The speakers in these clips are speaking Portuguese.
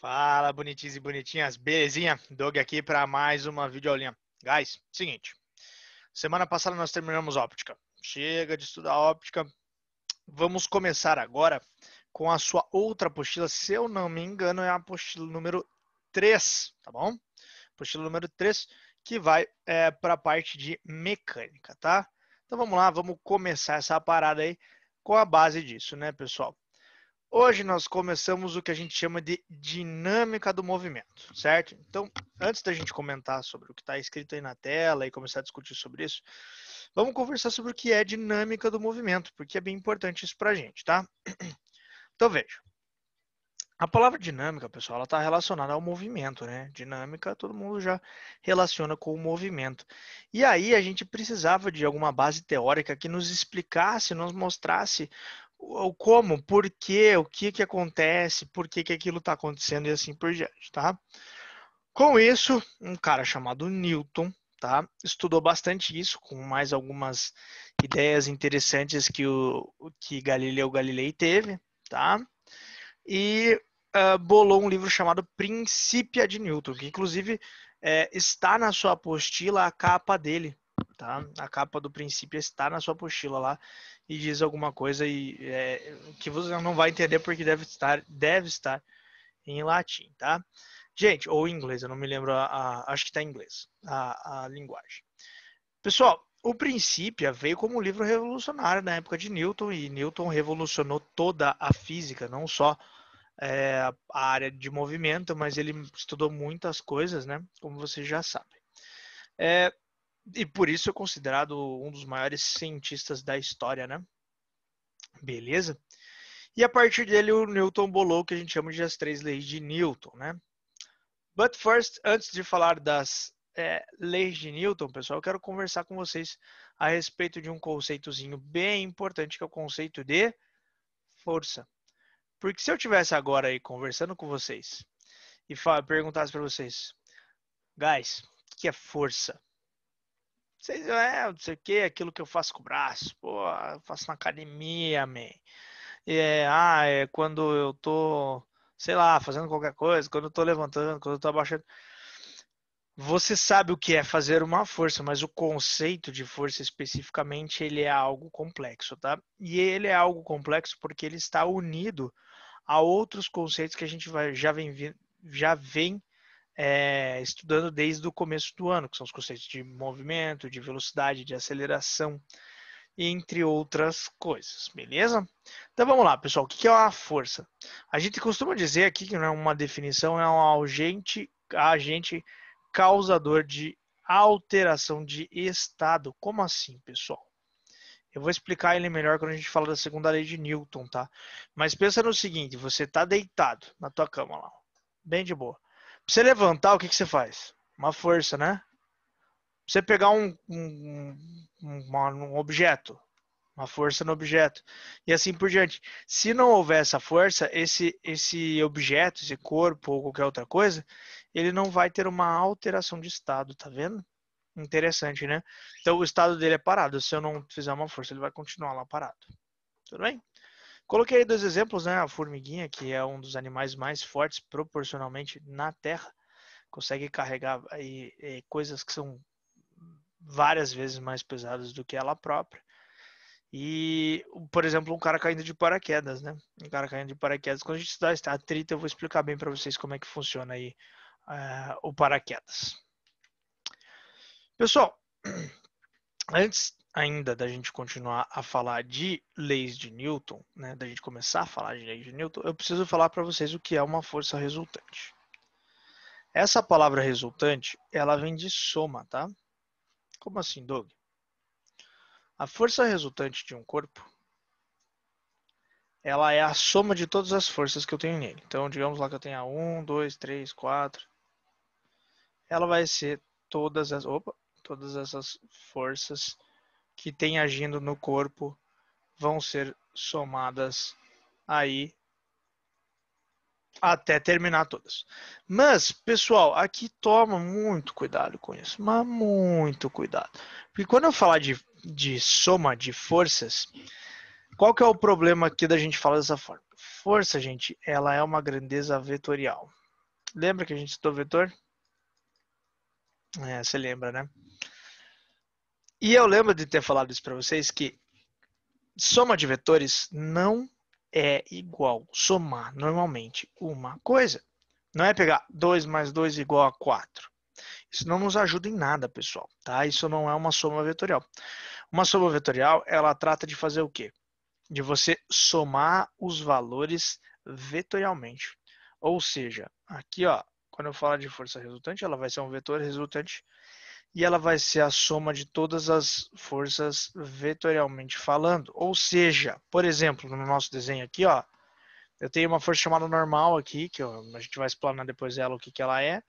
Fala, bonitinhos e bonitinhas, belezinha? Doug aqui para mais uma videoaulinha. Guys, seguinte, semana passada nós terminamos óptica. Chega de estudar óptica. Vamos começar agora com a sua outra apostila. Se eu não me engano, é a apostila número 3, tá bom? Apostila número 3, que vai para a parte de mecânica, tá? Então vamos lá, vamos começar essa parada aí com a base disso, né, pessoal? Hoje nós começamos o que a gente chama de dinâmica do movimento, certo? Então, antes da gente comentar sobre o que está escrito aí na tela e começar a discutir sobre isso, vamos conversar sobre o que é dinâmica do movimento, porque é bem importante isso para a gente, tá? Então, veja. A palavra dinâmica, pessoal, ela está relacionada ao movimento, né? Dinâmica, todo mundo já relaciona com o movimento. E aí a gente precisava de alguma base teórica que nos explicasse, nos mostrasse o como, por quê, o que que acontece, por que que aquilo está acontecendo e assim por diante, tá? Com isso, um cara chamado Newton, tá? Estudou bastante isso, com mais algumas ideias interessantes que Galileu Galilei teve, tá? E bolou um livro chamado Principia de Newton, que inclusive está na sua apostila a capa dele, tá? A capa do Principia está na sua apostila lá e diz alguma coisa que você não vai entender porque deve estar em latim, tá? Gente, ou em inglês, eu não me lembro, acho que está em inglês, a linguagem. Pessoal, o Principia veio como um livro revolucionário na época de Newton, e Newton revolucionou toda a física, não só a área de movimento, mas ele estudou muitas coisas, né? Como vocês já sabem. E por isso é considerado um dos maiores cientistas da história, né? Beleza? E a partir dele o Newton bolou o que a gente chama de as 3 leis de Newton, né? But first, antes de falar das leis de Newton, pessoal, eu quero conversar com vocês a respeito de um conceitozinho bem importante, que é o conceito de força. Porque se eu tivesse agora aí conversando com vocês e perguntasse para vocês, guys, o que é força? Vocês, não sei o que, aquilo que eu faço com o braço, pô, eu faço na academia, man. É quando eu tô, sei lá, fazendo qualquer coisa, quando eu tô levantando, quando eu tô abaixando. Você sabe o que é fazer uma força, mas o conceito de força especificamente, ele é algo complexo, tá? E ele é algo complexo porque ele está unido a outros conceitos que a gente já vem estudando desde o começo do ano, que são os conceitos de movimento, de velocidade, de aceleração, entre outras coisas, beleza? Então vamos lá, pessoal, o que é uma força? A gente costuma dizer aqui que não é uma definição, é um agente causador de alteração de estado. Como assim, pessoal? Eu vou explicar ele melhor quando a gente fala da segunda lei de Newton, tá? Mas pensa no seguinte, você tá deitado na tua cama lá, bem de boa. Pra você levantar, o que você faz? Uma força, né? Pra você pegar um objeto, uma força no objeto. E assim por diante. Se não houver essa força, esse objeto, esse corpo ou qualquer outra coisa, ele não vai ter uma alteração de estado, tá vendo? Interessante, né? Então o estado dele é parado. Se eu não fizer uma força, ele vai continuar lá parado. Tudo bem? Coloquei aí 2 exemplos, né? A formiguinha, que é um dos animais mais fortes proporcionalmente na Terra, consegue carregar aí, coisas que são várias vezes mais pesadas do que ela própria. E, por exemplo, um cara caindo de paraquedas, né? Um cara caindo de paraquedas. Quando a gente estudar esse atrito, eu vou explicar bem para vocês como é que funciona aí o paraquedas. Pessoal, antes ainda da gente continuar a falar de leis de Newton, né, da gente começar a falar de leis de Newton, eu preciso falar para vocês o que é uma força resultante. Essa palavra resultante, ela vem de soma, tá? Como assim, Doug? A força resultante de um corpo, ela é a soma de todas as forças que eu tenho nele. Então, digamos lá que eu tenha 1, 2, 3, 4. Ela vai ser todas essas forças que tem agindo no corpo vão ser somadas aí até terminar todas. Mas, pessoal, aqui toma muito cuidado com isso, mas muito cuidado. Porque quando eu falar de soma de forças, qual que é o problema aqui da gente falar dessa forma? Força, gente, ela é uma grandeza vetorial. Lembra que a gente estudou vetor? Você lembra, né? E eu lembro de ter falado isso para vocês, que soma de vetores não é igual somar normalmente uma coisa. Não é pegar 2 mais 2 igual a 4. Isso não nos ajuda em nada, pessoal, tá? Isso não é uma soma vetorial. Uma soma vetorial, ela trata de fazer o quê? De você somar os valores vetorialmente. Ou seja, aqui, ó, quando eu falar de força resultante, ela vai ser um vetor resultante e ela vai ser a soma de todas as forças vetorialmente falando. Ou seja, por exemplo, no nosso desenho aqui, ó, eu tenho uma força chamada normal aqui, que a gente vai explanar depois dela o que ela é.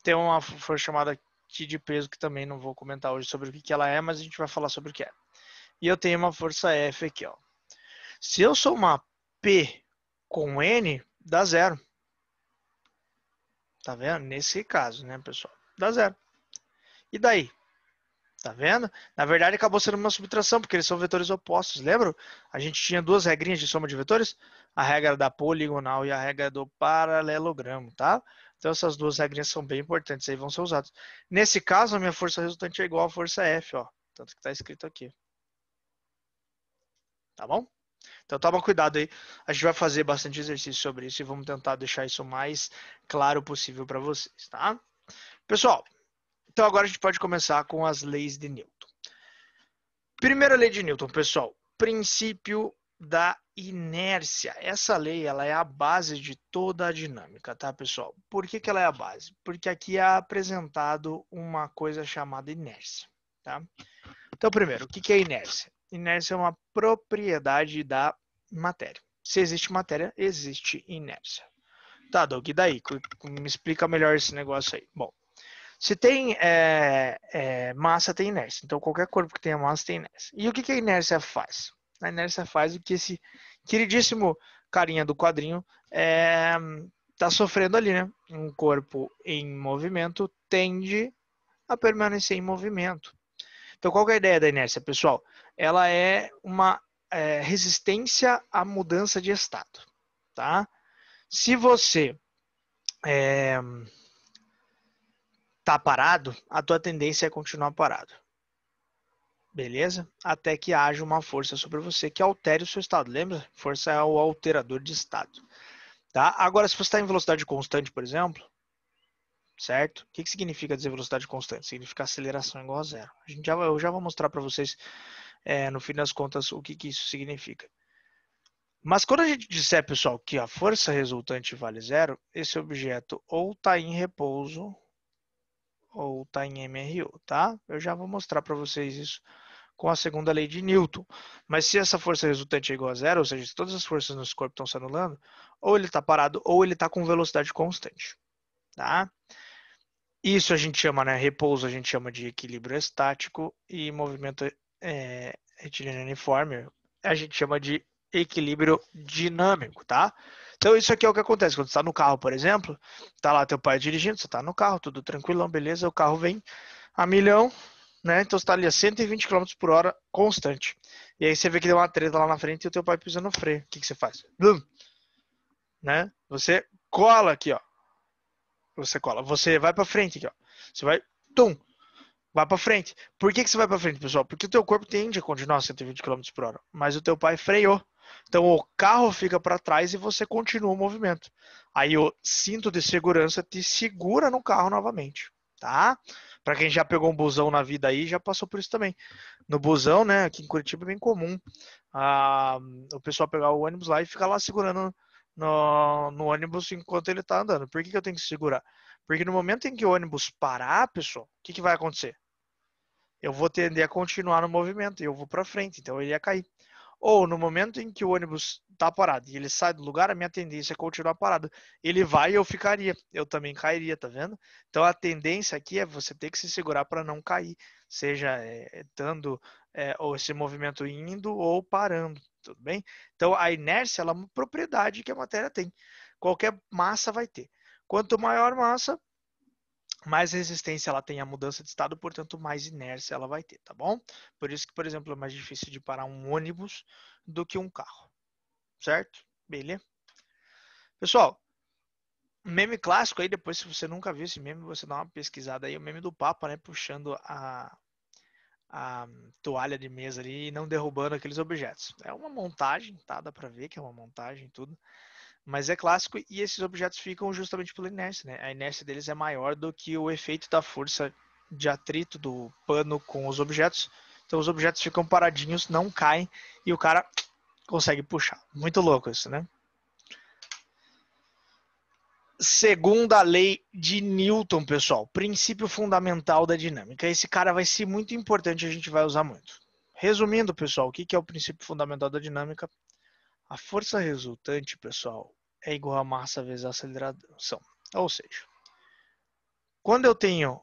Tem uma força chamada aqui de peso, que também não vou comentar hoje sobre o que ela é, mas a gente vai falar sobre o que é. E eu tenho uma força F aqui, ó. Se eu somar P com N, dá zero. Tá vendo? Nesse caso, né, pessoal? Dá zero. E daí? Tá vendo? Na verdade, acabou sendo uma subtração, porque eles são vetores opostos. Lembra? A gente tinha duas regrinhas de soma de vetores? A regra da poligonal e a regra do paralelogramo, tá? Então, essas duas regrinhas são bem importantes, aí vão ser usadas. Nesse caso, a minha força resultante é igual à força F, ó. Tanto que tá escrito aqui. Tá bom? Então, toma cuidado aí. A gente vai fazer bastante exercício sobre isso e vamos tentar deixar isso o mais claro possível para vocês, tá? Pessoal, então agora a gente pode começar com as leis de Newton. Primeira lei de Newton, pessoal, princípio da inércia. Essa lei, ela é a base de toda a dinâmica, tá, pessoal? Por que ela é a base? Porque aqui é apresentado uma coisa chamada inércia, tá? Então, primeiro, o que é inércia? Inércia é uma propriedade da matéria. Se existe matéria, existe inércia. Tá, Doug, e daí? Me explica melhor esse negócio aí. Bom, se tem massa, tem inércia. Então, qualquer corpo que tenha massa tem inércia. E o que a inércia faz? A inércia faz o que esse queridíssimo carinha do quadrinho está sofrendo ali, né? Um corpo em movimento tende a permanecer em movimento. Então, qual é a ideia da inércia, pessoal? Ela é uma resistência à mudança de estado, tá? Se você tá parado, a tua tendência é continuar parado. Beleza? Até que haja uma força sobre você que altere o seu estado. Lembra? Força é o alterador de estado. Tá? Agora, se você está em velocidade constante, por exemplo, certo? O que significa dizer velocidade constante? Significa aceleração igual a zero. Eu já vou mostrar para vocês, no fim das contas, o que isso significa. Mas quando a gente disser, pessoal, que a força resultante vale zero, esse objeto ou está em repouso ou está em MRU, tá? Eu já vou mostrar para vocês isso com a segunda lei de Newton. Mas se essa força resultante é igual a zero, ou seja, se todas as forças no corpo estão se anulando, ou ele está parado ou ele está com velocidade constante, tá? Isso a gente chama, né? Repouso a gente chama de equilíbrio estático e movimento retilíneo uniforme a gente chama de equilíbrio dinâmico, tá? Então isso aqui é o que acontece quando você está no carro, por exemplo, tá lá teu pai dirigindo, você está no carro, tudo tranquilão, beleza, o carro vem a milhão, né? Então você está ali a 120 km por hora constante. E aí você vê que deu uma treta lá na frente e o teu pai pisa no freio. O que você faz? Blum, né? Você cola aqui, ó. Você cola. Você vai para frente aqui, ó. Você vai, tum, vai para frente. Por que você vai para frente, pessoal? Porque o teu corpo tende a continuar a 120 km por hora, mas o teu pai freou. Então o carro fica para trás e você continua o movimento. Aí o cinto de segurança te segura no carro novamente, tá? Para quem já pegou um busão na vida aí, já passou por isso também. No busão, né, aqui em Curitiba é bem comum o pessoal pegar o ônibus lá e ficar lá segurando no ônibus enquanto ele tá andando. Por que eu tenho que segurar? Porque no momento em que o ônibus parar, pessoal, o que vai acontecer? Eu vou tender a continuar no movimento e eu vou para frente, então ele ia cair. Ou no momento em que o ônibus está parado e ele sai do lugar, a minha tendência é continuar parado. Ele vai e eu ficaria, eu também cairia, tá vendo? Então a tendência aqui é você ter que se segurar para não cair, seja dando ou esse movimento indo ou parando, tudo bem? Então a inércia ela é uma propriedade que a matéria tem. Qualquer massa vai ter. Quanto maior massa, mais resistência ela tem à mudança de estado, portanto, mais inércia ela vai ter, tá bom? Por isso que, por exemplo, é mais difícil de parar um ônibus do que um carro, certo? Beleza? Pessoal, meme clássico aí, depois se você nunca viu esse meme, você dá uma pesquisada aí, o meme do Papa, né, puxando a toalha de mesa ali e não derrubando aqueles objetos. É uma montagem, tá? Dá pra ver que é uma montagem e tudo. Mas é clássico e esses objetos ficam justamente pela inércia, né? A inércia deles é maior do que o efeito da força de atrito do pano com os objetos. Então os objetos ficam paradinhos, não caem e o cara consegue puxar. Muito louco isso, né? Segunda lei de Newton, pessoal. Princípio fundamental da dinâmica. Esse cara vai ser muito importante, a gente vai usar muito. Resumindo, pessoal, o que é o princípio fundamental da dinâmica? A força resultante, pessoal, é igual a massa vezes a aceleração. Ou seja, quando eu tenho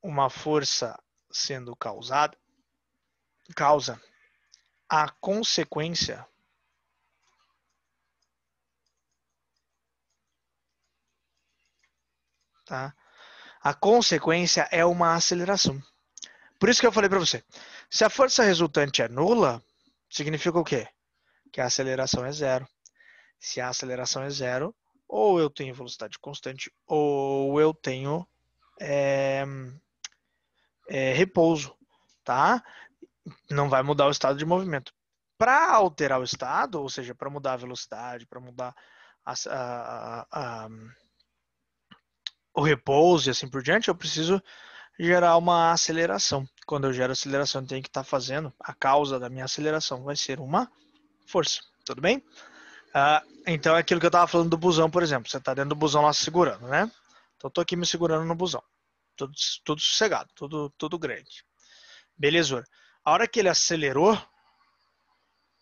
uma força sendo causada, causa a consequência, tá? A consequência é uma aceleração. Por isso que eu falei para você, se a força resultante é nula, significa o quê? Que a aceleração é zero. Se a aceleração é zero, ou eu tenho velocidade constante, ou eu tenho é, repouso, tá? Não vai mudar o estado de movimento. Para alterar o estado, ou seja, para mudar a velocidade, para mudar a, o repouso e assim por diante, eu preciso gerar uma aceleração. Quando eu gero aceleração, eu tenho que estar fazendo, a causa da minha aceleração vai ser uma força, tudo bem? Então é aquilo que eu estava falando do busão, por exemplo. Você está dentro do busão lá se segurando, né? Então eu tô aqui me segurando no busão. Tudo sossegado, tudo grande. Beleza. A hora que ele acelerou,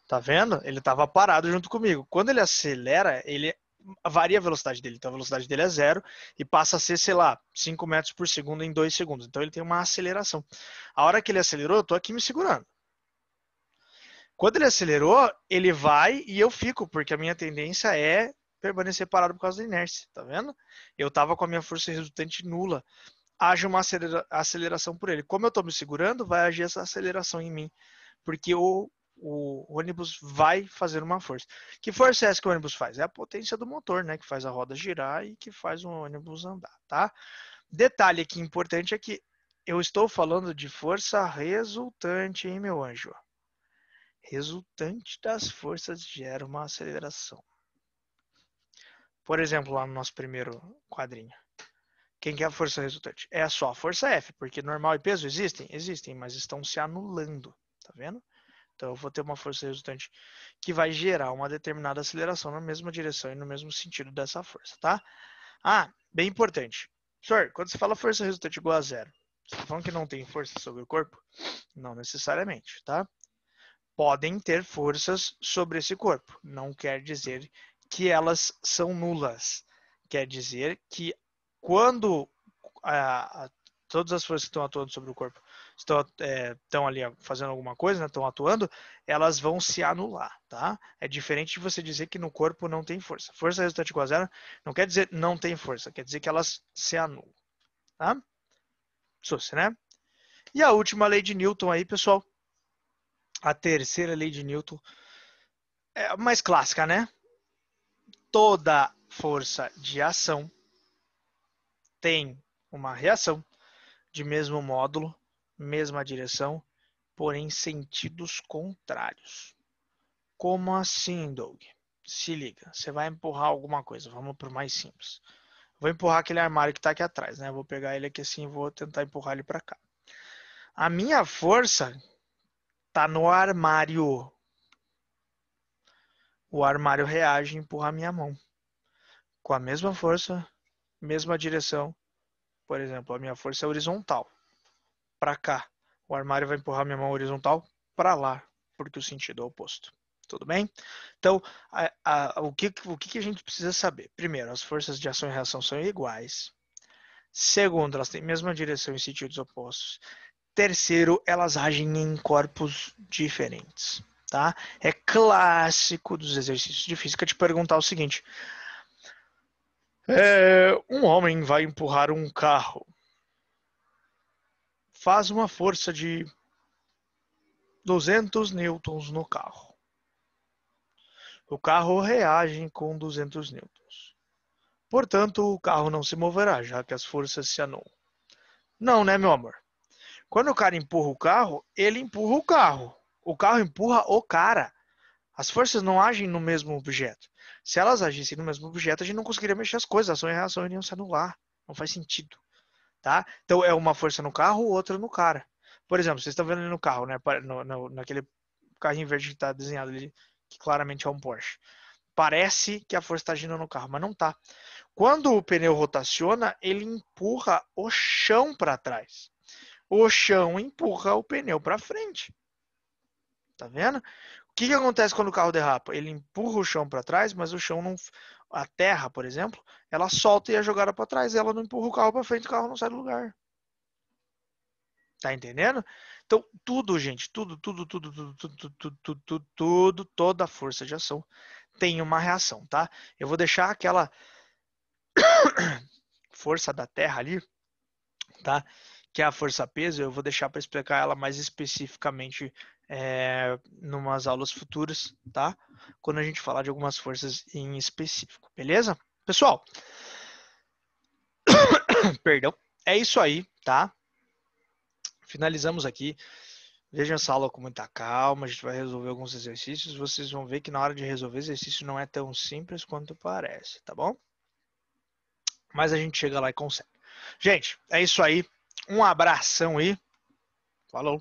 tá vendo? Ele estava parado junto comigo. Quando ele acelera, ele varia a velocidade dele. Então a velocidade dele é zero e passa a ser, sei lá, 5 metros por segundo em 2 segundos. Então ele tem uma aceleração. A hora que ele acelerou, eu tô aqui me segurando. Quando ele acelerou, ele vai e eu fico, porque a minha tendência é permanecer parado por causa da inércia, tá vendo? Eu tava com a minha força resultante nula. Age uma aceleração por ele. Como eu tô me segurando, vai agir essa aceleração em mim, porque o ônibus vai fazer uma força. Que força é essa que o ônibus faz? É a potência do motor, né? Que faz a roda girar e que faz o ônibus andar, tá? Detalhe aqui importante é que eu estou falando de força resultante, hein, meu anjo? Resultante das forças gera uma aceleração. Por exemplo, lá no nosso primeiro quadrinho. Quem que é a força resultante? É só a força F, porque normal e peso existem? Existem, mas estão se anulando, tá vendo? Então eu vou ter uma força resultante que vai gerar uma determinada aceleração na mesma direção e no mesmo sentido dessa força, tá? Bem importante. Senhor, quando você fala força resultante igual a zero, você está falando que não tem força sobre o corpo? Não necessariamente, tá? Podem ter forças sobre esse corpo. Não quer dizer que elas são nulas. Quer dizer que quando todas as forças que estão atuando sobre o corpo estão ali fazendo alguma coisa, né, estão atuando, elas vão se anular, tá? É diferente de você dizer que no corpo não tem força. Força resultante igual a zero não quer dizer não tem força, quer dizer que elas se anulam, tá? Susse, né? E a última lei de Newton aí, pessoal, a terceira lei de Newton é a mais clássica, né? Toda força de ação tem uma reação de mesmo módulo, mesma direção, porém sentidos contrários. Como assim, Doug? Se liga, você vai empurrar alguma coisa, vamos para o mais simples. Vou empurrar aquele armário que está aqui atrás, né? Vou pegar ele aqui assim e vou tentar empurrar ele para cá. A minha força está no armário. O armário reage e empurra a minha mão. Com a mesma força, mesma direção. Por exemplo, a minha força é horizontal. Para cá. O armário vai empurrar minha mão horizontal para lá, porque o sentido é oposto. Tudo bem? Então, o que a gente precisa saber? Primeiro, as forças de ação e reação são iguais. Segundo, elas têm a mesma direção em sentidos opostos. Terceiro, elas agem em corpos diferentes. Tá? É clássico dos exercícios de física te perguntar o seguinte: um homem vai empurrar um carro. Faz uma força de 200 newtons no carro. O carro reage com 200 newtons. Portanto, o carro não se moverá, já que as forças se anulam. Não, né, meu amor? Quando o cara empurra o carro, ele empurra o carro. O carro empurra o cara. As forças não agem no mesmo objeto. Se elas agissem no mesmo objeto, a gente não conseguiria mexer as coisas. Ação e reação iriam se anular. Não faz sentido, tá? Então é uma força no carro, outra no cara. Por exemplo, vocês estão vendo ali no carro, né? Naquele carrinho verde que está desenhado ali, que claramente é um Porsche. Parece que a força está agindo no carro, mas não está. Quando o pneu rotaciona, ele empurra o chão para trás. O chão empurra o pneu para frente. Tá vendo? O que acontece quando o carro derrapa? Ele empurra o chão para trás, mas o chão não. A terra, por exemplo, ela solta e é jogada para trás. Ela não empurra o carro para frente, o carro não sai do lugar. Tá entendendo? Então, tudo, gente, tudo, toda força de ação tem uma reação, tá? Eu vou deixar aquela força da Terra ali, tá? Que é a força peso, eu vou deixar para explicar ela mais especificamente numas aulas futuras, tá? Quando a gente falar de algumas forças em específico, beleza? Pessoal, perdão, é isso aí, tá? Finalizamos aqui. Vejam essa aula com muita calma, a gente vai resolver alguns exercícios. Vocês vão ver que na hora de resolver exercício não é tão simples quanto parece, tá bom? Mas a gente chega lá e consegue. Gente, é isso aí. Um abração aí. Falou.